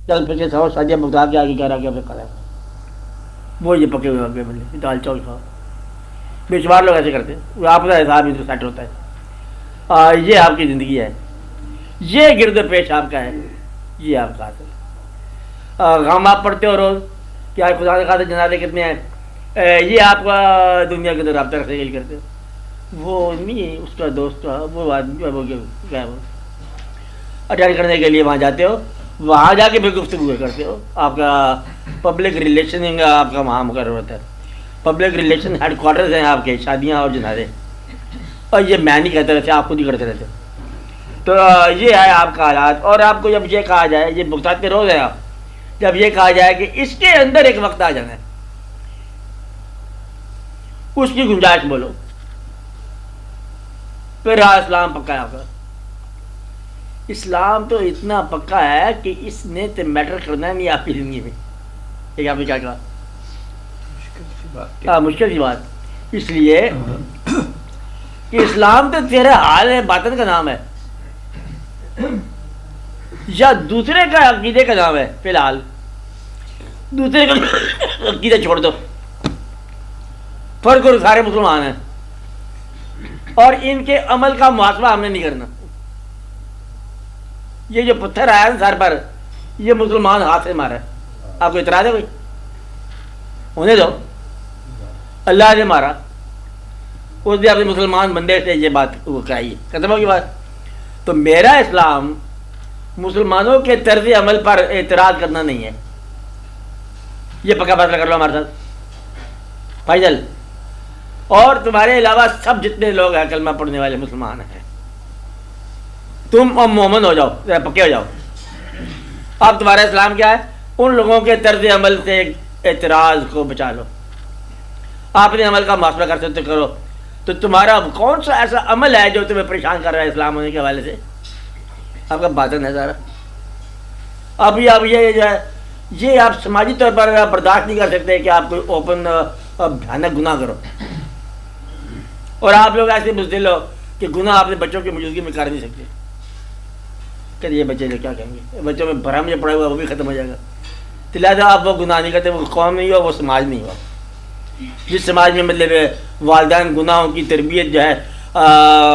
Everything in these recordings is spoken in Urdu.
چل پھر کے کھاؤ، شادیاں بتا کے آگے کہہ رہا کہ ہمیں کھانا ہے، وہ یہ پکے ہوئے ہوگے بندے دال چاول کھاؤ. بے شمار لوگ ایسے کرتے ہیں، وہ آپ کا حساب ہی تو سیٹ ہوتا ہے. یہ آپ کی زندگی ہے، یہ گرد و پیش آپ کا ہے، یہ آپ کا حاصل. غم آپ پڑھتے ہو روز کہ آج خدا نے خاطر جنازے کتنے ہیں، یہ آپ کا دنیا کے اندر رابطہ رکھنے کے لیے کرتے ہو. وہ نہیں اس کا دوست کا وہ آدمی جو ہے وہ کیا ہے وہ اٹینڈ کرنے کے لیے وہاں جاتے ہو، وہاں جا کے پھر گفتگو کرتے ہو. آپ کا پبلک ریلیشن آپ کا وہاں مقرر ہوتا ہے، پبلک ریلیشن ہیڈ کوارٹرز ہیں آپ کے، شادیاں اور جنازے. اور یہ میں نہیں کہتے رہتے، آپ خود ہی کرتے رہتے. تو یہ ہے آپ کا حالات. اور آپ کو جب یہ کہا جائے، یہ بغداد کے روز ہے، آپ جب یہ کہا جائے کہ اس کے اندر ایک وقت آ جانا ہے، اس کی گنجائش بولو، پھر اسلام پکا ہے آپ کا. اسلام تو اتنا پکا ہے کہ اس نے تو میٹر کرنا نہیں آپ کی زندگی میں. ایک آپ نے کیا کہا، مشکل سی بات. اس لیے کہ اسلام تو تیرے حال ہے باطن کا نام ہے، یا دوسرے کا عقیدے کا نام ہے. فی الحال دوسرے کا عقیدہ چھوڑ دو، فرق اور سارے مسلمان ہیں، اور ان کے عمل کا محاسبہ ہم نے نہیں کرنا. یہ جو پتھر آیا نا سر پر، یہ مسلمان ہاتھ سے مارا ہے. آپ کو اعتراض ہے کوئی؟ ہونے دو، اللہ نے مارا، اس نے اپنے مسلمان بندے سے یہ بات وہ کرائی، ختم ہوگی بات. تو میرا اسلام مسلمانوں کے طرز عمل پر اعتراض کرنا نہیں ہے. یہ پکا فیصلہ کر لو ہمارے ساتھ فائزل. اور تمہارے علاوہ سب جتنے لوگ ہیں کلمہ پڑھنے والے مسلمان ہیں، تم اب مومن ہو جاؤ، پکے ہو جاؤ. اب تمہارا اسلام کیا ہے؟ ان لوگوں کے طرز عمل سے اعتراض کو بچا لو. آپ نے عمل کا محاسبہ کر سکتے کرو. تو تمہارا کون سا ایسا عمل ہے جو تمہیں پریشان کر رہا ہے اسلام ہونے کے حوالے سے؟ آپ کا باطن ہے سارا. اب یہ جو ہے، یہ آپ سماجی طور پر برداشت نہیں کر سکتے کہ آپ کوئی اوپن بھیانک گناہ کرو. اور آپ لوگ ایسے بزدل ہو کہ گناہ آپ نے بچوں کی موجودگی میں کر نہیں سکتے. کہ یہ بچے جو کیا کہیں گے، بچوں میں بھرم جو پڑا ہوا وہ بھی ختم ہو جائے گا. تو لہٰذا آپ وہ گناہ نہیں کرتے، وہ قوم نہیں ہو، وہ سماج نہیں ہوا. جس سماج میں مطلب والدین گناہوں کی تربیت جو ہے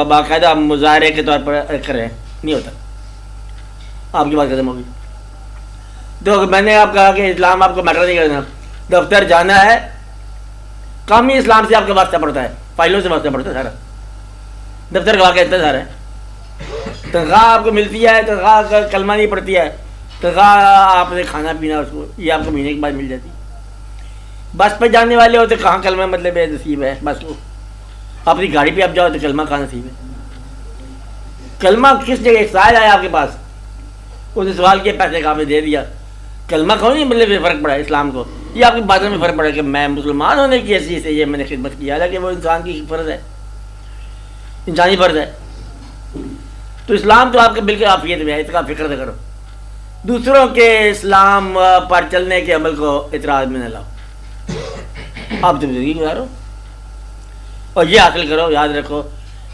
باقاعدہ مظاہرے کے طور پر کر رہے ہیں، نہیں ہوتا. آپ کی بات ختم ہوگی. تو میں نے آپ کہا کہ اسلام آپ کو میٹر نہیں کرنا. دفتر جانا ہے، کام ہی اسلام سے آپ کا واسطہ پڑتا ہے، فائلوں سے واسطہ پڑتا ہے سارا. دفتر کا واقعہ اتنا سارا ہے. تنخواہ آپ کو ملتی ہے، تنخواہ کا کلمہ نہیں پڑتی ہے، تنخواہ آپ نے کھانا پینا اس کو یہ آپ کو مہینے کے بعد مل جاتی. بس پہ جانے والے ہوتے کہاں کلمہ مطلب ہے نصیب ہے. بس وہ اپنی گاڑی پہ آپ جاؤ تو کلمہ کہاں نصیب ہے. کلمہ کس جگہ ایک سائل آیا آپ کے پاس، اس نے سوال کیا، پیسے کا آپ نے دے دیا. کلمہ کہوں نہیں مطلب فرق پڑا ہے اسلام کو. یہ آپ کی باتوں میں فرق پڑا کہ میں مسلمان ہونے کی حیثیت سے یہ میں نے خدمت کی، حالانکہ وہ انسان کی فرض ہے، انسانی فرض ہے. تو اسلام تو آپ کے بالکل عافیت میں ہے، اس کا فکر نہ کرو. دوسروں کے اسلام پر چلنے کے عمل کو اعتراض میں نہ لاؤ. آپ تم زندگی گزارو اور یہ حاصل کرو، یاد رکھو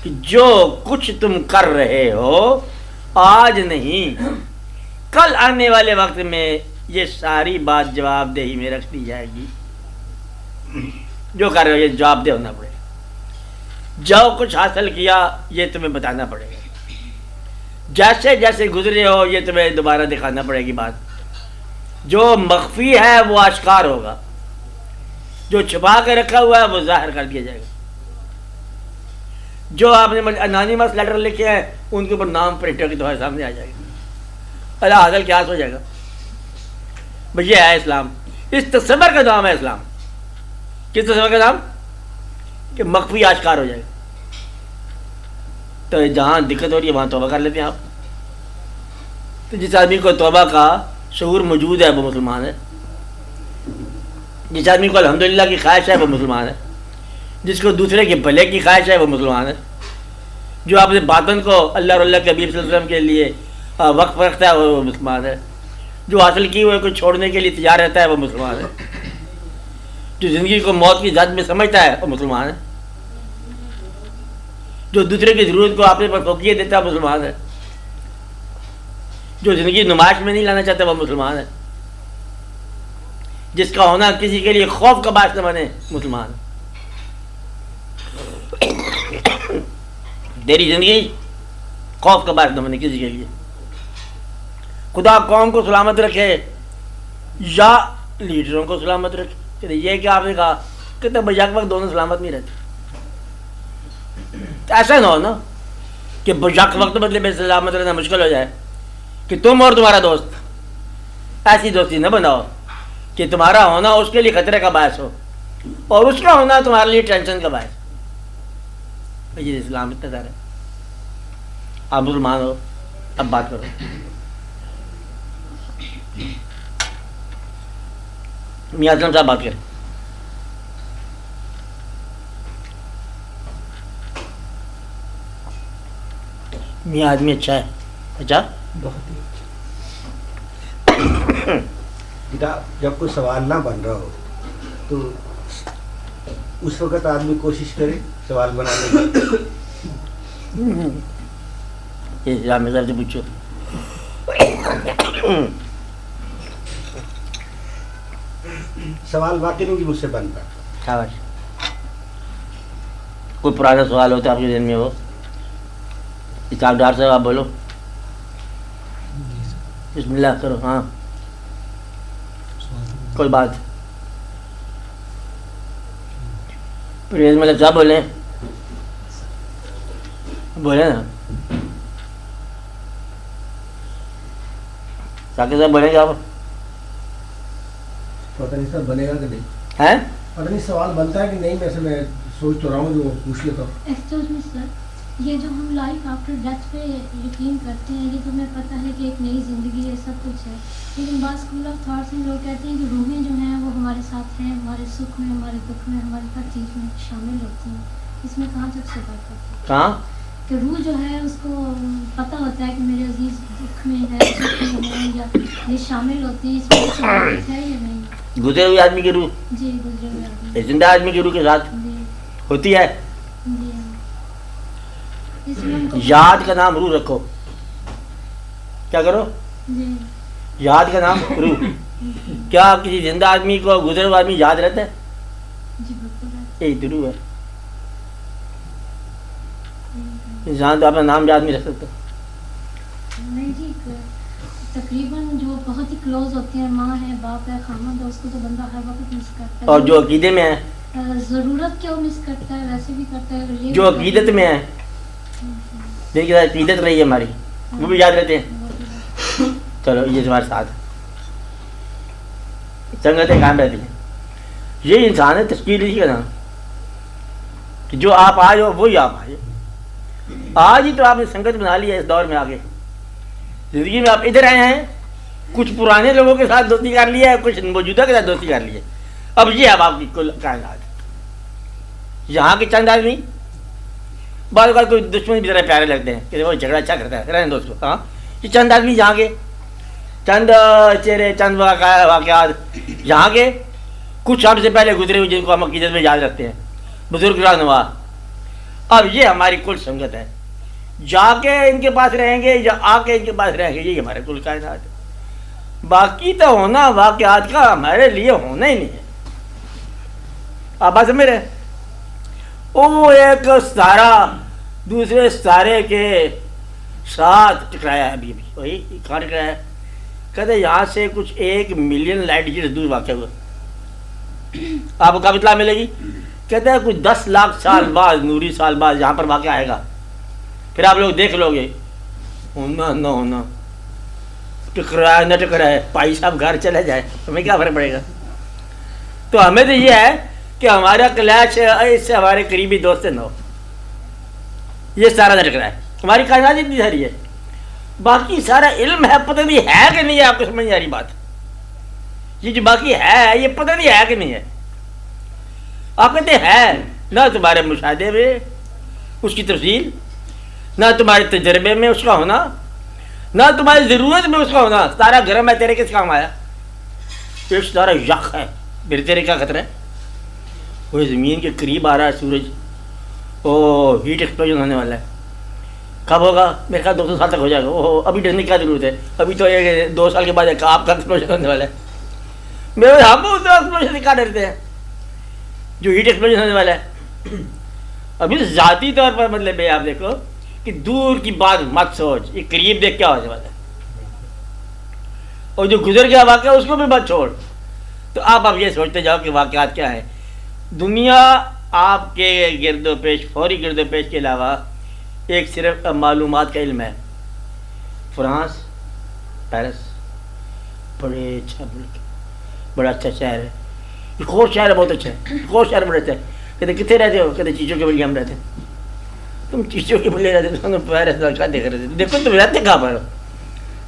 کہ جو کچھ تم کر رہے ہو آج نہیں، کل آنے والے وقت میں یہ ساری بات جواب دہی میں رکھ دی جائے گی. جو کر رہے ہو یہ جواب دہ ہونا پڑے گا. جو کچھ حاصل کیا یہ تمہیں بتانا پڑے گا. جیسے جیسے گزرے ہو یہ تمہیں دوبارہ دکھانا پڑے گی بات. جو مخفی ہے وہ آشکار ہوگا، جو چھپا کے رکھا ہوا ہے وہ ظاہر کر دیا جائے گا. جو آپ نے انانیمس لیٹر لکھے ہیں ان کے اوپر نام پرنٹر کی تمہارے سامنے آ جائے گا. اللہ حاصل کیا ہو جائے گا. بھئی یہ ہے اسلام. اس تصور کا نام ہے اسلام. کس تصور کا نام؟ کہ مخفی آشکار ہو جائے گا. تو جہاں دقت ہو رہی ہے وہاں توبہ کر لیتے ہیں آپ. تو جس آدمی کو توبہ کا شعور موجود ہے وہ مسلمان ہے. جس آدمی کو الحمدللہ کی خواہش ہے وہ مسلمان ہے. جس کو دوسرے کے بھلے کی خواہش ہے وہ مسلمان ہے. جو اپنے باطن کو اللہ اور اللہ کے حبیب صلی اللہ علیہ وسلم کے لیے وقف رکھتا ہے وہ مسلمان ہے. جو حاصل کی ہوئے کو چھوڑنے کے لیے تیار رہتا ہے وہ مسلمان ہے. جو زندگی کو موت کی ذات میں سمجھتا ہے وہ مسلمان ہے. جو دوسرے کی ضرورت کو اپنے پر فوقیت دیتا ہے مسلمان ہے. جو زندگی نمائش میں نہیں لانا چاہتا وہ مسلمان ہے. جس کا ہونا کسی کے لیے خوف کا باعث نہ بنے مسلمان. تیری زندگی خوف کا باعث نہ بنے کسی کے لیے. خدا قوم کو سلامت رکھے یا لیڈروں کو سلامت رکھے. یہ کہ آپ نے کہا کہ تب بیک وقت دونوں سلامت نہیں رہتے. ایسا نہ ہو نا کہ بیک وقت بدلے میں سلامت رہنا مشکل ہو جائے کہ تم اور تمہارا دوست ایسی دوستی نہ بناؤ کہ تمہارا ہونا اس کے لیے خطرے کا باعث ہو اور اس کا ہونا تمہارے لیے ٹینشن کا باعث. یہ اسلام اتنا سارا ہے. آپ مسلمان ہو اب بات کرو. میاں اسلم صاحب بات کریں. میاں آدمی اچھا ہے. اچھا جب کوئی سوال نہ بن رہا ہو تو اس وقت آدمی کوشش کرے سوال بنانے کی. یہ جامع صاحب سے پوچھو. سوال واقعی نہیں مجھ سے بن پاتا. شاباش. کوئی پرانا سوال ہوتا ہے آپ کے ذہن میں وہ اسحاق ڈار صاحب آپ بولو. بسم اللہ کرو. ہاں کوئی بات پرویز ملک صاحب بولیں بولیں نا. ثاقب صاحب بولیں گے آپ. پتہ نہیں سر بنے گا کہ نہیں. ہیں پتہ نہیں سوال بنتا ہے کہ نہیں. ویسے میں سوچ تو رہا ہوں جو پوچھ لیتا ہوں. ایکسکیوز می سر, یہ جو ہم لائف آفٹر ڈیتھ پہ یقین کرتے ہیں یہ تو ہمیں پتہ ہے کہ ایک نئی زندگی ہے سب کچھ ہے, لیکن بعض اسکول آف تھاٹس میں لوگ کہتے ہیں کہ روحیں جو ہیں وہ ہمارے ساتھ ہیں, ہمارے سکھ میں, ہمارے دکھ میں, ہماری ہر چیز میں شامل ہوتی ہیں. اس میں کہاں تک صداقت ہے؟ کہاں کہ روح جو ہے اس کو پتہ ہوتا ہے کہ میرے عزیز دکھ میں ہے, سکھ میں ہے, یا یہ شامل ہوتے ہیں, اس میں صداقت ہے یا نہیں؟ گزرے ہوئے آدمی کی روح جی گزرے ہوئے آدمی زندہ آدمی کی روح کے ساتھ جی ہوتی ہے. جی ہاں. اس میں ہم کو یاد کا نام روح رکھو. کیا کرو؟ جی یاد کا نام روح. کیا کسی زندہ آدمی کو گزرے ہوئے آدمی یاد رہتا ہے؟ جی بالکل ہے. یہی تو روح ہے. انسان تو اپنا نام یاد نہیں رکھ سکتا. نہیں جی, تقریباً جو بہت ہی کلوز ہوتے ہیں, ماں ہے, باپ ہے, خامد ہے, اس کو تو بندہ ہر وقت مس کرتا ہے. اور جو عقیدے میں ہے, ضرورت کیوں مس کرتا ہے, ویسے بھی کرتا ہے. یہ جو عقیدت میں ہے, دیکھیے عقیدت رہی ہے ہماری, وہ بھی یاد رہتے ہیں. چلو یہ تمہارے ساتھ سنگتیں کام رہتی ہیں. یہ انسان ہے تشکیل اسی کا نام کہ جو آپ آئے ہو وہی آپ آئے. آج ہی تو آپ نے سنگت بنا لی ہے. اس دور میں آگے زندگی میں آپ ادھر آئے ہیں, کچھ پرانے لوگوں کے ساتھ دوستی کر لی ہے, کچھ موجودہ کے ساتھ دوستی کر لی ہے. اب یہ اب آپ کی کل کائنات. یہاں کے چند آدمی بعض اوقات کوئی دشمن بھی ذرا پیارے لگتے ہیں کہ وہ جھگڑا اچھا کرتا ہے, رہنے دوستوں. ہاں یہ چند آدمی یہاں کے چند چہرے, چند واقعات یہاں کے, کچھ ہم سے پہلے گزرے ہوئے جن کو ہم عقیدت میں یاد رکھتے ہیں, بزرگ رہنما. اب یہ ہماری کل سنگت ہے. جا کے ان کے پاس رہیں گے یا آ کے ان کے پاس رہیں گے, یہی ہمارے کل کائنات ہے. باقی تو ہونا واقعات کا ہمارے لیے ہونا ہی نہیں ہے. آپ بات سمجھ رہے ہیں؟ وہ ایک ستارہ دوسرے ستارے کے ساتھ ٹکرایا ہے. ابھی وہی کہاں ٹکرایا ہے؟ کہتے یہاں سے کچھ 1 ملین لائٹ ایئرز دور واقع ہوا. آپ کو کب اطلاع ملے گی؟ کہتے ہیں کچھ 10 لاکھ سال بعد, نوری سال بعد یہاں پر واقع آئے گا. پھر آپ لوگ دیکھ لو گے ہونا نہ ہونا, ٹکرائے نہ ٹکرائے, بھائی صاحب گھر چلے جائے, ہمیں کیا فرق پڑے گا؟ تو ہمیں تو یہ ہے کہ ہمارا کلیش اس سے ہمارے قریبی دوست نہ ہو, یہ سارا نہ ٹکرائے. ہماری کائنات اتنی ساری ہے, باقی سارا علم ہے, پتہ نہیں ہے کہ نہیں ہے. آپ کو سمجھ نہیں آ رہی بات؟ یہ جو باقی ہے یہ پتہ نہیں ہے کہ نہیں ہے. آپ کہتے ہیں نہ تمہارے مشاہدے میں اس کی تفصیل, نہ تمہارے تجربے میں اس کا ہونا, نہ تمہاری ضرورت میں اس کا ہونا. سارا گرم ہے, تیرے کس کام آیا؟ ایک سارا یخ ہے, میرے تیرے کیا خطرہ ہے؟ وہ زمین کے قریب آ رہا ہے سورج, او ہیٹ ایکسپلوژن ہونے والا ہے. کب ہوگا؟ میرے خیال 200 سال تک ہو جائے گا. اوہ ابھی ڈرنے کی کیا ضرورت ہے؟ ابھی تو 2 سال کے بعد آپ کا ایکسپلوژن ہونے والا ہے. میرے ہم ایکسپلوژن سے کیا ڈرتے ہیں جو ہیٹ ایکسپلوژن ہونے والا ہے. ابھی ذاتی طور پر مطلب ہے آپ دیکھو کہ دور کی بات مت سوچ, یہ قریب دیکھ کیا ہونے والا ہے, اور جو گزر گیا واقعہ اس کو بھی مت چھوڑ. تو آپ اب یہ سوچتے جاؤ کہ واقعات کیا ہیں. دنیا آپ کے گرد و پیش, فوری گرد و پیش کے علاوہ ایک صرف معلومات کا علم ہے. فرانس, پیرس, بڑے اچھا ملک, بڑا اچھا شہر ہے, یہ خوش شہر ہے, بہت اچھا ہے, خوش شہر بڑا اچھا ہے. کہتے کتنے رہتے ہو؟ کہتے چیچوں کے بلے ہم رہتے ہیں. تم چیچوں کے بلے رہتے تم پیرس کیا دیکھ رہے تھے؟ دیکھو تم رہتے کہاں پر ہو.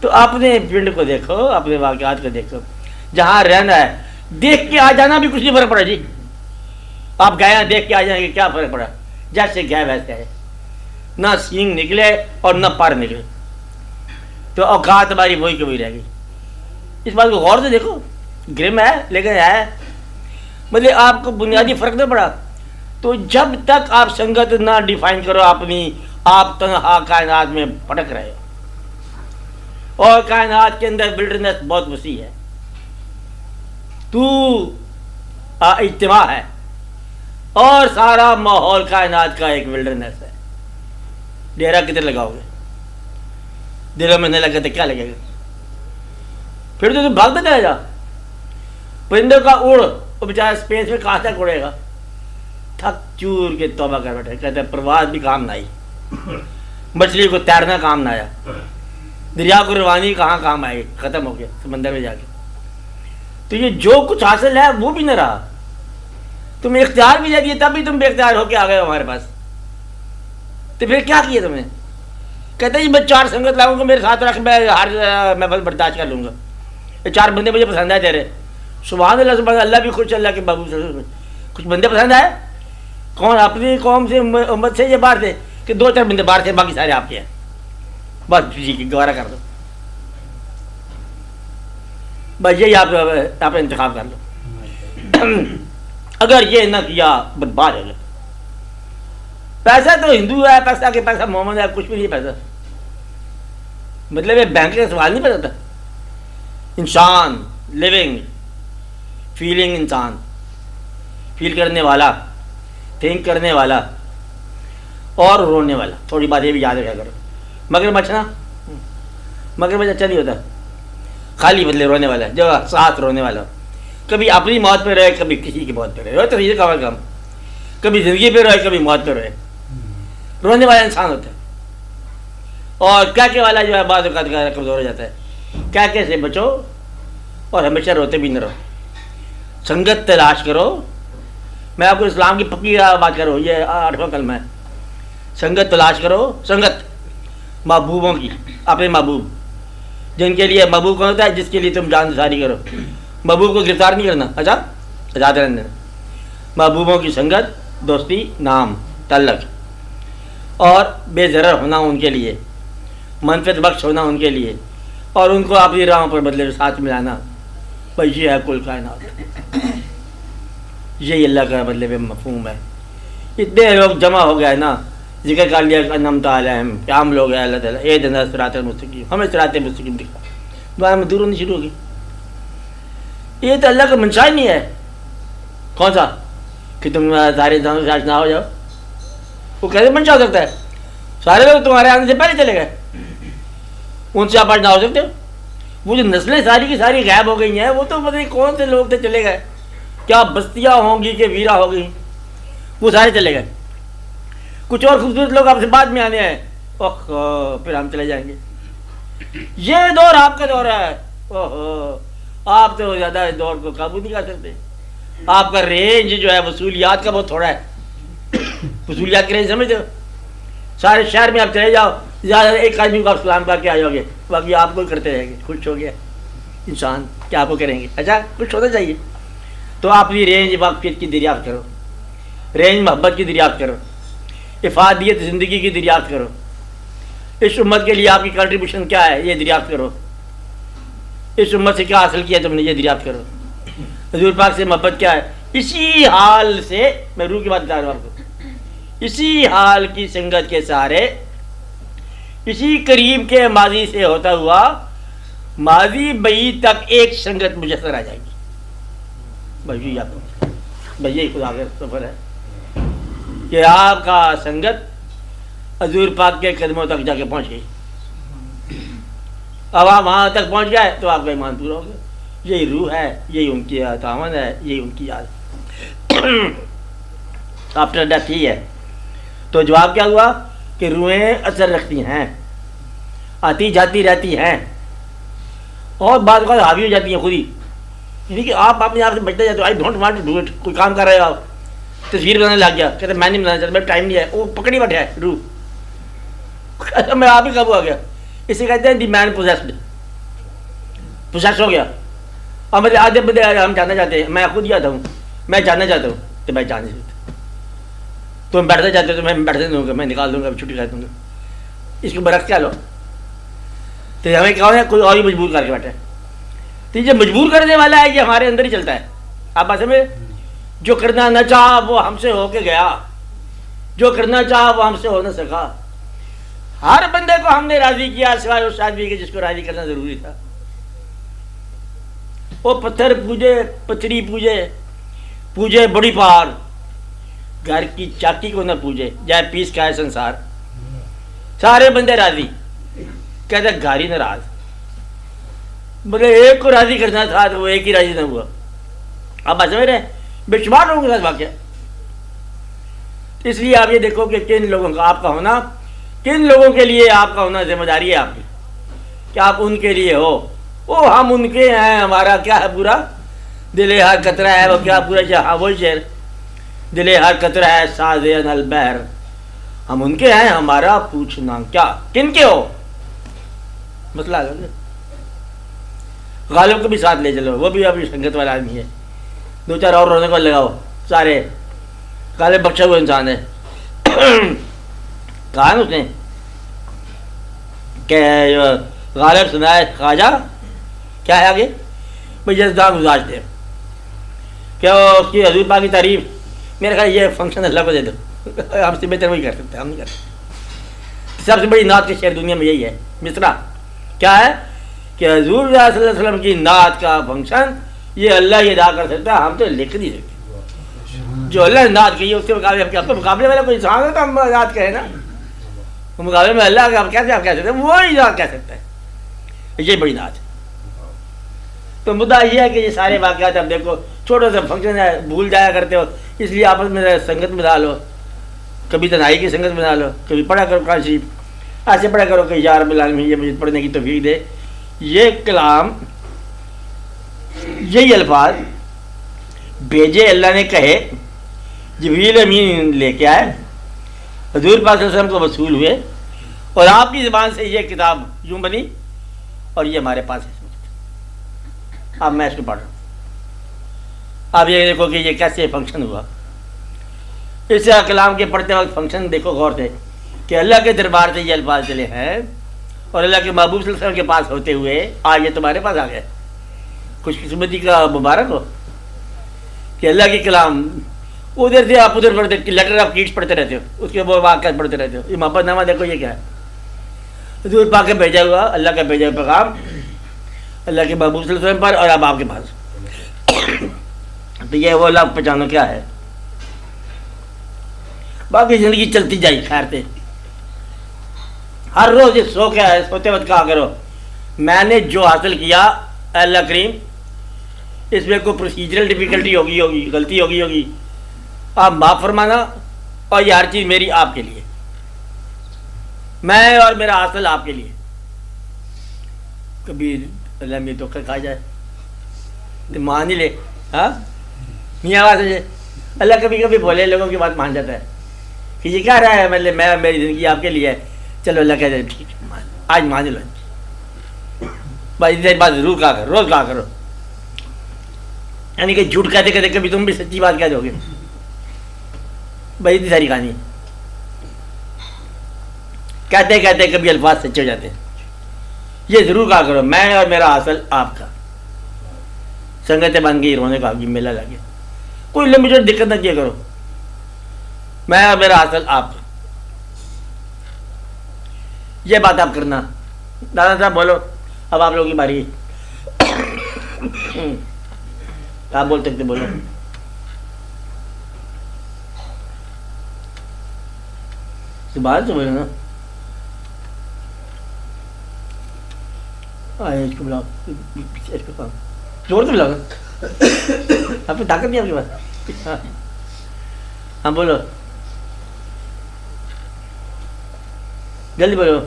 تو اپنے فیلڈ کو دیکھو, اپنے واقعات کو دیکھو, جہاں رہنا ہے. دیکھ کے آ جانا بھی کچھ نہیں فرق پڑا جی. آپ گئے دیکھ کے آ جائیں گے, کیا فرق پڑا؟ جیسے گئے ویسے ہے, نہ سینگ نکلے اور نہ پر نکلے, تو اوقات ہماری وہی کی وہی رہ گئی. اس بات کو غور سے دیکھو, گرم ہے لیکن ہے, مطلب آپ کو بنیادی فرق نہ پڑا. تو جب تک آپ سنگت نہ ڈیفائن کرو اپنی, آپ تنہا کائنات میں پھٹک رہے ہو, اور کائنات کے اندر ولڈرنس بہت وسیع ہے. تو اجتماع ہے اور سارا ماحول کائنات کا ایک ولڈرنس ہے. ڈیرا کدھر لگاؤ گے؟ دلوں میں نہیں لگا تو کیا لگے گا؟ پھر تو تم بھاگتا جائے گا. پرندوں کا اڑ, وہ بیچارہ اسپیس میں کہاں تک اڑے گا؟ تھک چور کے توبہ کر بیٹھے. کہتے ہیں پرواز بھی کام نہ آئی, مچھلی کو تیرنا کام نہ آیا, دریا کو روانی کہاں کام آئی, ختم ہو گیا سمندر میں جا کے. تو یہ جو کچھ حاصل ہے وہ بھی نہ رہا. تم اختیار بھی دے دیے تب بھی تم بے اختیار ہو کے آ گئے ہو ہمارے پاس. تو پھر کیا کیا تم نے؟ کہتے ہیں میں 4 سنگت لاؤں گا میرے ساتھ رکھ, میں بس برداشت کر لوں گا. یہ 4 بندے مجھے پسند آئے تیرے. سبحان اللہ, سبحان اللہ بھی خوش, اللہ کے بابو کچھ بندے پسند آئے. کون اپنی قوم سے امت سے یہ باہر تھے کہ 2-4 بندے باہر تھے, باقی سارے آپ کے ہیں. بس جی گوارا کر دو, بس یہی آپ انتخاب کر لو. اگر یہ نہ کیا برباد ہو گیا. پیسہ تو ہندو ہے, پیسہ کے پیسہ محمد ہے, کچھ بھی نہیں پیسہ. مطلب یہ بینک کا سوال نہیں پیدا تھا. انسان, لیونگ, فیلنگ, انسان فیل کرنے والا, تھنک کرنے والا اور رونے والا. تھوڑی بات یہ بھی یاد رکھا کرو. مگرمچھ نا, مگرمچھ اچھا نہیں ہوتا, خالی بدلے رونے والا ہے, جو ساتھ رونے والا. کبھی اپنی موت پہ رہے, کبھی کسی کی موت پہ رہے, تو یہ کم کبھی زندگی پہ رہے, کبھی موت پہ رہے. رونے والا انسان ہوتا ہے. اور کہکے والا جو ہے بعض اوقات کمزور ہو جاتا ہے. کہکے سے بچو اور ہمیشہ روتے بھی نہ رہو. سنگت تلاش کرو. میں آپ کو اسلام کی پکی بات کروں, یہ 8واں کلمہ ہے. سنگت تلاش کرو. سنگت محبوبوں کی, اپنے محبوب, جن کے لیے محبوب کون ہوتا ہے؟ جس کے لیے تم جان ساری کرو. محبوب کو گرفتار نہیں کرنا, اچھا آزاد رہنے دینا. محبوبوں کی سنگت, دوستی, نام, تعلق, اور بے ضرر ہونا ان کے لیے, منفعت بخش ہونا ان کے لیے, اور ان کو اپنی راہوں پر بدلے ساتھ ملانا. بھائی یہ ہے کل کائنات. یہی اللہ کا بدلے میں مفہوم ہے. اتنے لوگ جمع ہو گئے نا, ذکر کر لیا انعمت علیہم, قیام لوگ ہیں اللہ تعالیٰ اہدنا الصراط المستقیم, ہمیں صراط مستقیم دکھا. دعا میں دور ہونی شروع ہوگی. یہ تو اللہ کا منشا ہی نہیں ہے. کون سا کہ تم سارے انسانوں سے آشنا ہو جاؤ؟ وہ کیسے منشا ہو سکتا ہے؟ سارے لوگ تمہارے آنے سے پہلے چلے گئے, ان سے آپ آشنا ہو سکتے ہو؟ وہ جو نسلیں ساری کی ساری غائب ہو گئی ہیں, وہ تو پتہ نہیں کون سے لوگ تھے چلے گئے. کیا بستیاں ہوں گی کہ ویرا ہو گئی, وہ سارے چلے گئے. کچھ اور خوبصورت لوگ آپ سے بعد میں آنے ہیں, پھر ہم چلے جائیں گے. یہ دور آپ کا دور ہے. آپ تو زیادہ اس دور کو قابو نہیں کر سکتے. آپ کا رینج جو ہے وصولیات کا بہت تھوڑا ہے. وصولیات کی رینج سمجھتے ہو؟ سارے شہر میں آپ چلے جاؤ, زیادہ ایک آدمی کو آپ سلام کر کے آ جاؤ گے, باقی آپ کو کرتے رہیں گے. خوش ہو گیا انسان, کیا آپ کو کریں گے؟ اچھا کچھ ہونا چاہیے. تو آپ اپنی رینج واقفیت کی دریافت کرو, رینج محبت کی دریافت کرو, افادیت زندگی کی دریافت کرو. اس امت کے لیے آپ کی کنٹریبیوشن کیا ہے یہ دریافت کرو. اس امت سے کیا حاصل کیا تم نے یہ دریافت کرو. حضور پاک سے محبت کیا ہے. اسی حال سے میں روح کی بات بتا رہا ہوں آپ کو, اسی حال کی سنگت کے سہارے اسی قریب کے ماضی سے ہوتا ہوا ماضی بعید تک ایک سنگت مجسر آ جائے گی. بھائی یاد ہو بھائی یہی خدا کا سفر ہے کہ آپ کا سنگت حضور پاک کے قدموں تک جا کے پہنچ گئی. اب آپ وہاں تک پہنچ گئے تو آپ کا ایمان پورا ہو گیا. یہی روح ہے, یہی ان کی تعاون ہے, یہی ان کی یاد آفٹر ڈیتھ ہی ہے. تو جواب کیا ہوا کہ روحیں اثر رکھتی ہیں, آتی جاتی رہتی ہیں, اور بعض اوقات حاوی ہو جاتی ہیں خود ہی. یعنی کہ آپ اپنے آپ سے بچتے جاتے ہو, I don't want to do it. کوئی کام کر رہے ہو آپ, تصویر بنانے لگ گیا, کہتے میں نہیں بنانا چاہتا, میرا ٹائم نہیں ہے, وہ پکڑی بیٹھا ہے روح. میں آپ ہی قابو آ گیا. اسے کہتے ہیں دی مین پوزیسڈ, پوزیس ہو گیا. اور مجھے آدھے بندے ہم جاننا چاہتے ہیں, میں خود جاتا ہوں, میں جاننا چاہتا ہوں تو میں جان نہیں سکتا. تم بیٹھنا چاہتے ہو تو میں بیٹھنے دوں گا, میں نکال دوں گا, چھٹی کر دوں گا. اس کو برعکس کیا لو تو ہمیں کہا ہے کوئی اور ہی مجبور کر کے بیٹھے. تو یہ مجبور کرنے والا ہے, یہ ہمارے اندر ہی چلتا ہے. آپ بات میں جو کرنا نہ چاہا وہ ہم سے ہو کے گیا, جو کرنا چاہا وہ ہم سے ہو نہ سکا. ہر بندے کو ہم نے راضی کیا سوائے اس آدمی کے جس کو راضی کرنا ضروری تھا. وہ پتھر پوجے, پتھری پوجے, پوجے بڑی پہاڑ, گھر کی چاکی کو نہ پوجے, جائے پیس کا ہے سنسار. سارے بندے راضی, کہتے گھر ہی ناراض. مگر ایک کو راضی کرنا تھا تو وہ ایک ہی راضی نہ ہوا. آپ بات سمجھ رہے ہیں, بے شمار لوگوں کے ساتھ واقعہ. اس لیے آپ یہ دیکھو کہ کن لوگوں کا آپ کا ہونا, کن لوگوں کے لیے آپ کا ہونا ذمہ داری ہے آپ کی, کہ آپ ان کے لیے ہو. وہ ہم ان کے ہیں, ہمارا کیا ہے پورا دل ہر قطرہ ہے, وہ کیا پورا جہاں وہی شعر, دل ہر قطرہ ہے ساز البحر. ہم ان کے ہیں, ہمارا پوچھنا کیا. کن کے ہو مسئلہ ہے. غالب کو بھی ساتھ لے چلو, وہ بھی ابھی سنگت والا آدمی ہے, دو چار اور رونے کو لگاؤ. سارے غالب بخشا ہوا انسان ہے. کہا نا اس نے کہ غالب سنائے خواجہ کیا ہے آگے بھائی جزداں گزاشت ہے کیا اس کی حضور پاک کی تعریف. میرے خیال یہ فنکشن اللہ کو دے دو, ہم سے بہتر وہی کر سکتے ہیں, ہم نہیں کر سکتے. سب سے بڑی نعت کے شعر دنیا میں یہی ہے, مصرع کیا ہے کہ حضور صلی اللہ علیہ وسلم کی نعت کا فنکشن یہ اللہ ہی ادا کر سکتا ہے, ہم تو لکھ نہیں سکتے. جو اللہ نے نعت کی ہے اس کے مقابلے ہم کیا, مقابلے والا کوئی انسان ہو تو ہم نعت کہیں نا, مقابلے میں اللہ کا کیسے آپ کہہ سکتے ہیں, وہی نعت کہہ سکتا ہے. یہ بڑی نعت ہے. تو مدعا یہ ہے کہ یہ سارے واقعات اب دیکھو, چھوٹا سا فنکشن ہے, بھول جایا کرتے ہو, اس لیے آپس میں سنگت میں ڈالو, کبھی تنہائی کی سنگت میں ڈالو, کبھی پڑھا کرو قرآن شریف, ایسے پڑھا کرو کہ یا رب العالمین یہ مجھے پڑھنے کی توفیق دے. یہ کلام, یہی الفاظ بھیجے اللہ نے, کہے جبریل امین لے کے آئے, حضور پاک صلی اللہ علیہ وسلم کو وصول ہوئے, اور آپ کی زبان سے یہ کتاب یوں بنی, اور یہ ہمارے پاس ہے. اب میں اس کو پڑھ رہا ہوں. آپ یہ دیکھو کہ یہ کیسے فنکشن ہوا. اس کلام کے پڑھتے وقت فنکشن دیکھو غور سے, کہ اللہ کے دربار سے یہ الفاظ چلے ہیں, اور اللہ کے محبوب صلی اللہ علیہ وسلم کے پاس ہوتے ہوئے آج یہ تمہارے پاس آ گئے. خوش قسمتی کا مبارک ہو کہ اللہ کے کلام ادھر سے آپ ادھر پڑھتے, لیٹر آف کیٹس پڑھتے رہتے ہو, اس کے بعد واقعات پڑھتے رہتے ہو. یہ محبت نامہ دیکھو یہ کیا ہے, حضور پاک کے بھیجا ہوا, اللہ کا بھیجا ہوا پیغام اللہ کے محبوب صلی اللہ علیہ وسلم پر, اور اب آپ کے پاس. تو یہ وہ اللہ پہچانو کیا ہے. باقی زندگی چلتی جائے خیر سے. ہر روز یہ سو کیا ہے, سوتے وقت کہا کرو میں نے جو حاصل کیا اے اللہ کریم, اس میں کوئی پروسیجرل ڈیفیکلٹی ہوگی, غلطی ہوگی, آپ معاف فرمانا, اور یہ ہر چیز میری آپ کے لیے, میں اور میرا حاصل آپ کے لیے. کبھی اللہ میں دھوکہ کھا جائے تو مان ہی لے. ہاں میاں آواز ہے, اللہ کبھی کبھی بولے لوگوں کی بات مان جاتا ہے کہ یہ کہہ رہا ہے مطلب میں میری زندگی آپ کے لیے ہے, چلو اللہ کہتے ہیں ٹھیک ہے آج مان لو. بھائی بات ضرور کہا کرو, روز کہا کرو, یعنی کہ جھوٹ کہتے کہتے کبھی تم بھی سچی بات کہہ دو گے. بھائی اتنی ساری کہانی کہتے کہتے کبھی الفاظ سچے ہو جاتے ہیں. یہ ضرور کہا کرو میں اور میرا حاصل آپ کا. سنگتیں بن گئی, رونے کا میلہ لگ گیا, کوئی لمبی چوڑی دقت نہ کیا کرو, میں اور میرا حاصل آپ کا. یہ بات آپ کرنا. دادا صاحب بولو, اب آپ لوگوں کی باری ہے. آپ بول سکتے, بولو. باہر سے بولو نا. اس کو بلاؤ, اس کو کام زور سے بلاؤ نا. آپ کو طاقت نہیں آپ کے پاس. ہاں بولو, جلدی بولو.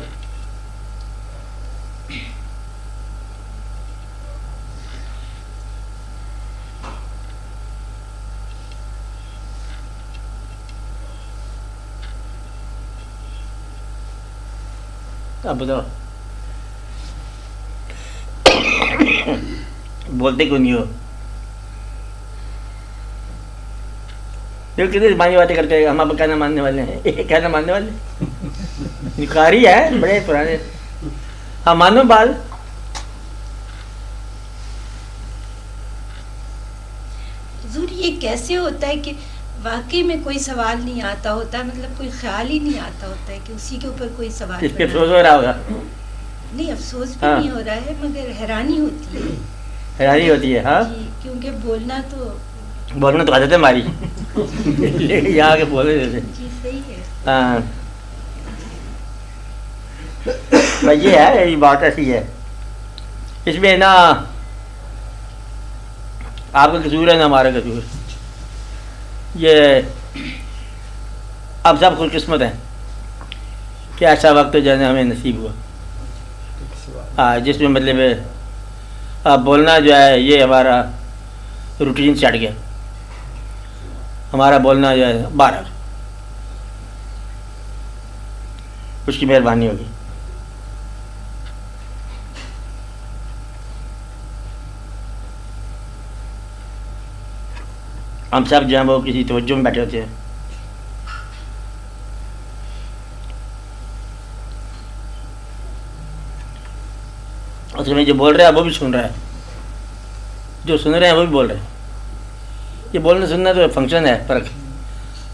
آپ بتاؤ, بولتے کیوں نہیں ہو؟ کتنی مانی باتیں کرتے ہیں, ہم آپ کہنا ماننے والے ہیں. کہنا ماننے والے نکاری ہے, بڑے پرانے. ہاں مانو بال. حضور یہ کیسے ہوتا ہے کہ واقعی میں کوئی سوال نہیں آتا ہوتا, مطلب کوئی خیال ہی نہیں آتا ہوتا ہے کہ اسی کے اوپر کوئی سوال اس پہ افسوس ہو رہا ہوگا. نہیں افسوس بھی نہیں ہو رہا ہے, مگر حیرانی ہوتی ہے. حیرانی ہوتی ہے. ہاں جی, کیونکہ بولنا تو عادت ہے ہماری. یہاں کے بولے دیتے. جی صحیح ہے. ہاں یہ ہے, یہ بات ایسی ہے. اس میں نا آپ کا قصور ہے نا ہمارا قصور. یہ اب سب خوش قسمت ہیں کہ ایسا وقت جو ہے نا ہمیں نصیب ہوا. ہاں جس میں مطلب اب بولنا جو ہے یہ ہمارا روٹین سے ہٹ گیا. ہمارا بولنا جو ہے باہر, اس کی مہربانی ہوگی. ہم سب جو ہیں وہ کسی توجہ میں بیٹھے ہوتے ہیں. اصل میں جو بول رہا ہے وہ بھی سن رہا ہے, جو سن رہے ہیں وہ بھی بول رہے ہیں. یہ بولنا سننا تو فنکشن ہے, فرق.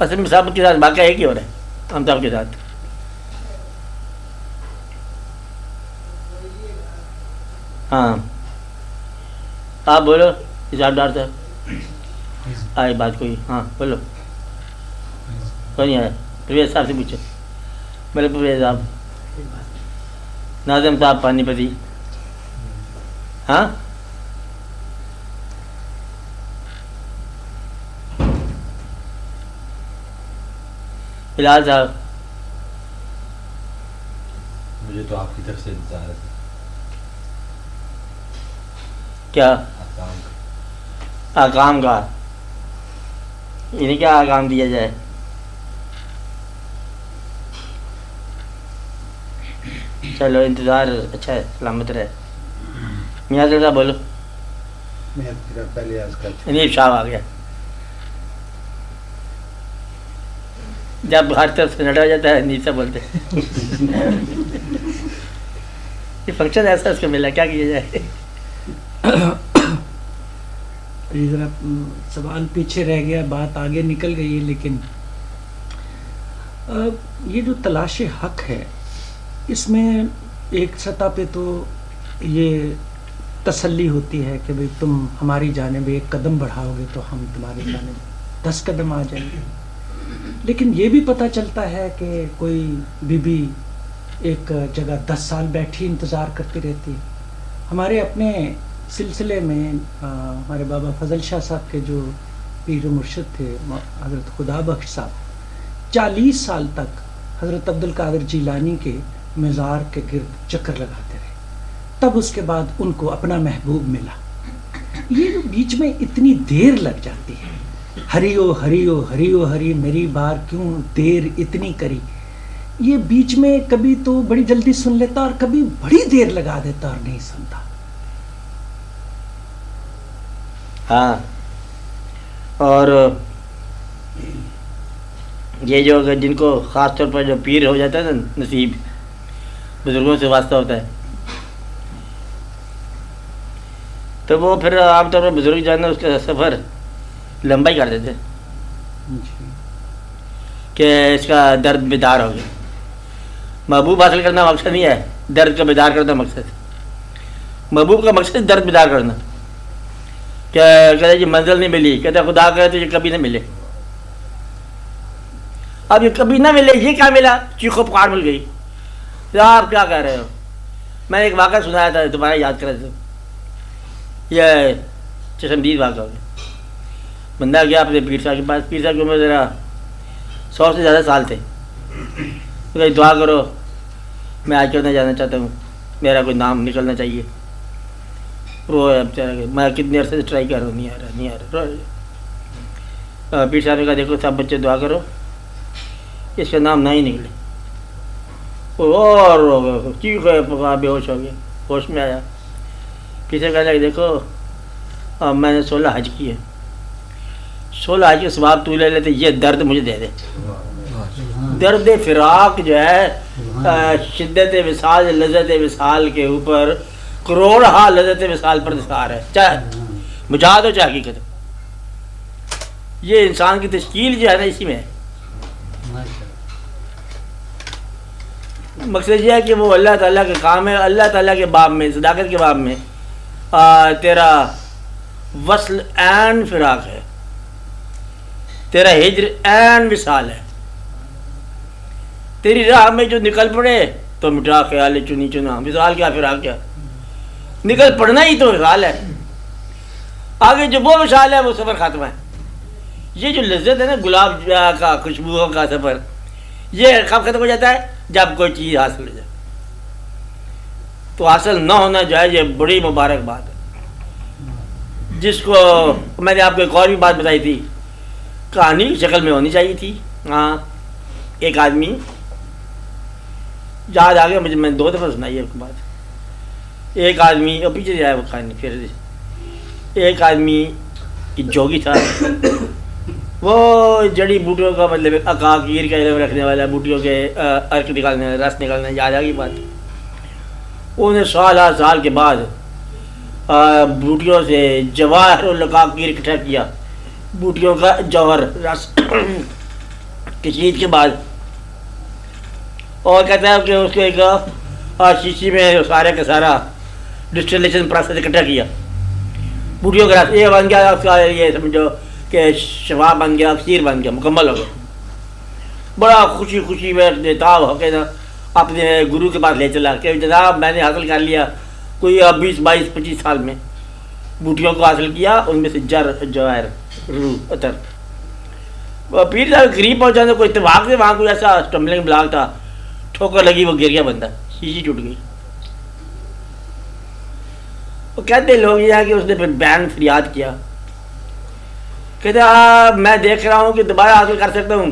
اصل میں سب کے ساتھ واقعہ ایک ہی ہو رہا ہے, ہم سب کے ساتھ. ہاں آپ بولو حساب ڈار صاحب. آئے بات کوئی. ہاں بولو. کوئی نہیں آیا. پرویز صاحب سے پوچھو. میرے پرویز صاحب, ناظم صاحب پانی پتی. ہاں بلال صاحب. مجھے تو آپ کی طرف سے انتظار ہے. کیا آکام کا. آکام کا, یعنی کیا آکام دیا جائے؟ چلو انتظار اچھا ہے, سلامت رہے. میاں صاحب بولو. میں پہلے عرض کر چکا. انیب صاحب آ گیا. جب ہر طرف سے نڈا ہو جاتا ہے انیب صاحب بولتے ہیں. یہ فنکشن ایسا اس کو ملا, کیا کیا جائے. ذرا سوال پیچھے رہ گیا, بات آگے نکل گئی ہے. لیکن یہ جو تلاش حق ہے, اس میں ایک سطح پہ تو یہ تسلی ہوتی ہے کہ بھئی تم ہماری جانب ایک قدم بڑھاؤ گے تو ہم تمہاری جانب 10 قدم آ جائیں گے. لیکن یہ بھی پتہ چلتا ہے کہ کوئی بی بی ایک جگہ 10 سال بیٹھی انتظار کرتی رہتی ہے. ہمارے اپنے سلسلے میں ہمارے بابا فضل شاہ صاحب کے جو پیر و مرشد تھے حضرت خدا بخش صاحب 40 سال تک حضرت عبدالقادر جیلانی کے مزار کے گرد چکر لگاتے رہے. تب اس کے بعد ان کو اپنا محبوب ملا. یہ جو بیچ میں اتنی دیر لگ جاتی ہے, ہریو ہریو ہریو ہری میری بار کیوں دیر اتنی کری, یہ بیچ میں کبھی تو بڑی جلدی سن لیتا اور کبھی بڑی دیر لگا دیتا اور نہیں سنتا. ہاں اور یہ جو جن کو خاص طور پر جو پیر ہو جاتا ہے نا نصیب, بزرگوں سے واسطہ ہوتا ہے, تو وہ پھر عام طور پر بزرگ جو ہے نا اس کا سفر لمبا ہی کر دیتے کہ اس کا درد بیدار ہو گیا. محبوب حاصل کرنا مقصد نہیں ہے، درد کا بیدار کرنا مقصد. محبوب کا مقصد درد بیدار کرنا. کیا کہتے جی منزل نہیں ملی، کہتے خدا کرے تو یہ کبھی نہ ملے. اب یہ کبھی نہ ملے، یہ کیا ملا؟ چیخو پکار مل گئی. آپ کیا کہہ رہے ہو؟ میں نے ایک واقعہ سنایا تھا، دوبارہ یاد کرے تو یہ چشمدید واقعہ ہو گیا. بندہ گیا اپنے پیر صاحب کے پاس. پیر صاحب کی عمر ذرا 100 سے زیادہ سال تھے. کہ دعا کرو، میں آج کرنا جانا چاہتا ہوں، میرا کوئی نام نکلنا چاہیے. رو میں کتنے عرصے سے ٹرائی کر رہا ہوں، نہیں آ رہا. پیر صاحب نے کہا دیکھو سب بچے دعا کرو اس کا نام نہ ہی نکلے. اور چیخ پکا بے ہوش ہو گیا. ہوش میں آیا. پیچھے کہنے لگا دیکھو میں نے 16 حج کیے، 16 حج کے ثواب تو لے لیتے، یہ درد مجھے دے دے. درد فراق جو ہے شدت وصال، لذت وصال کے اوپر کروڑ ہا لذت وصال پر نثار ہے، چاہے مجاہد ہو چاہے حقیقت ہو. یہ انسان کی تشکیل جو ہے نا اسی میں ہے. مقصد یہ ہے کہ وہ اللہ تعالیٰ کے کام ہے. اللہ تعالیٰ کے باب میں، صداقت کے باب میں تیرا وصل عین فراق ہے، تیرا ہجر عین وصال ہے. تیری راہ میں جو نکل پڑے تو مٹا خیال چنی چنا. وصال کیا فراق کیا؟ نکل پڑنا ہی تو وصال ہے. آگے جو وہ وصال ہے وہ سفر ختم ہے. یہ جو لذت ہے نا گلاب کا خوشبوؤں کا سفر، یہ کب ختم ہو جاتا ہے؟ جب کوئی چیز حاصل ہو جائے. تو حاصل نہ ہونا جو ہے یہ بڑی مبارک بات ہے. جس کو میں نے آپ کو ایک اور بھی بات بتائی تھی، کہانی کی شکل میں ہونی چاہیے تھی. ہاں ایک آدمی یاد آ گیا مجھے، میں نے 2 دفعہ سنائی ہے آپ کو بات. ایک آدمی اور پیچھے جائے وہ کہانی پھر. ایک آدمی جوگی تھا، وہ جڑی بوٹیوں کا مطلب عقاقیر کا علم رکھنے والا، بوٹیوں کے عرق نکالنے، رس نکالنے. یاد آ گئی بات. انہیں سال کے بعد بوٹیوں سے جواہر العقاقیر اکٹھا کیا، بوٹیوں کا جوہر رس کشید کے بعد. اور کہتا ہے کہ اس کو ایک شیشی میں سارے کا سارا ڈسٹلیشن پروسیس اکٹھا کیا. بوٹیوں کا رس یہ بن گیا، اس کا یہ سمجھو کہ شفا بن گیا، اکسیر بن گیا، مکمل ہو گیا. بڑا خوشی میں نتاب ہو کے اپنے گرو کے پاس لے چلا کہ جناب میں نے حاصل کر لیا، کوئی 20 22 25 سال میں بوٹیوں کو حاصل کیا، ان میں سے جواہر روح عطر. پیر صاحب قریب پہنچا تو کوئی اتفاق سے وہاں کوئی ایسا اسٹمبلنگ بلاک تھا، ٹھوکر لگی، وہ گر گیا بندہ، شیشی ٹوٹ گئی. وہ کہتے لوگ یہ کہ اس نے پھر بین فریاد کیا، کہتے میں دیکھ رہا ہوں کہ دوبارہ حاصل کر سکتا ہوں،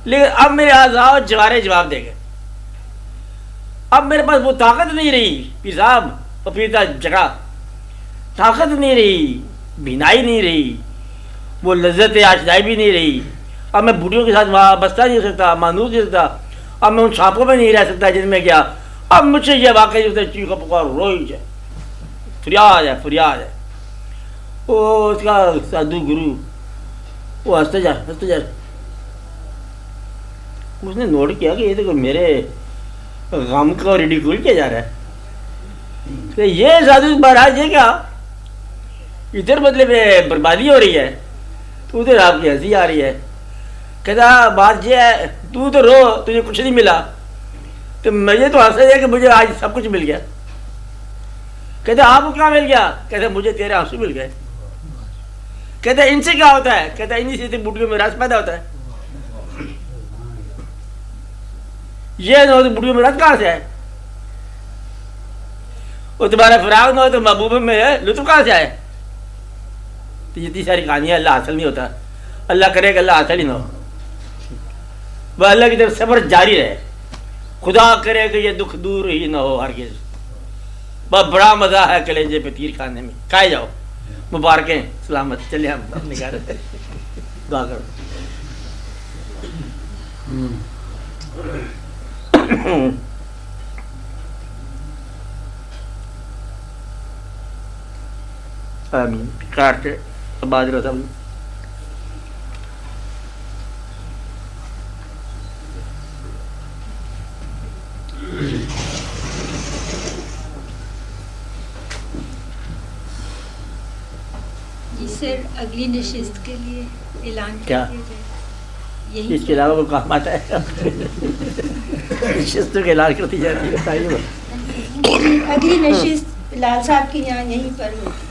لیکن اب میرے اعضاء جوارے جواب دے گئے. اب میرے پاس وہ طاقت نہیں رہی پیر صاحب، اور پیر صاحب جگہ طاقت نہیں رہی، بینائی نہیں رہی، وہ لذت آشنائی بھی نہیں رہی. اب میں بوٹیوں کے ساتھ وابستہ نہیں ہو سکتا، مانوس نہیں ہو سکتا. اب میں ان سانپوں میں نہیں رہ سکتا جن میں گیا. اب مجھ سے یہ واقعی اس نے چیخ پکار روئی ہے، فریاد ہے. وہ اس کا سادھو گرو وہ ہنستے جا. اس نے نوٹ کیا کہ یہ تو میرے غم کا ریڈیکول کیا جا رہا ہے کہ یہ سادھو مہاراج یہ کیا، ادھر مطلب بربادی ہو رہی ہے، ادھر آپ کی ہنسی آ رہی ہے. کہتا بات یہ ہے تو رو، تجھے کچھ نہیں ملا، تو مجھے تو ہنس ہے کہ مجھے آج سب کچھ مل گیا. کہتا آپ کو کیا مل گیا؟ کہتا مجھے تیرے آنسو مل گئے. کہتا ان سے کیا ہوتا ہے؟ کہتا انہی سے بوٹیوں میں رس پیدا ہوتا ہے. یہ نہ ہو تو بوٹیوں میں رس کہاں سے آئے؟ وہ تمہارا فراغ نہ ہو تو محبوب میں لطف کہاں سے آئے؟ تو یہ اتنی ساری کہانیاں. اللہ حاصل نہیں ہوتا، اللہ کرے کہ اللہ حاصل ہی نہ ہو. وہ اللہ کی طرف صبر جاری رہے. خدا کرے کہ یہ دکھ دور ہی نہ ہو ہرگز. بہت بڑا مزہ ہے کلیجے پہ تیر کھانے میں. کھائے جاؤ، مبارکیں، سلامت. چلے ہم اپنے گھر دعا کرو. آمین. کاٹتے آباد رہو سب. جی سر اگلی نشست کے لیے اعلان کیا؟ کر دیا جائے یہی اس کے علاوہ کوئی کام آتا ہے نشستوں کے اعلان کرتی جاتی ہے، بتائیے بس۔ اگلی نشست لال صاحب کے یہاں یہیں پر ہوگی۔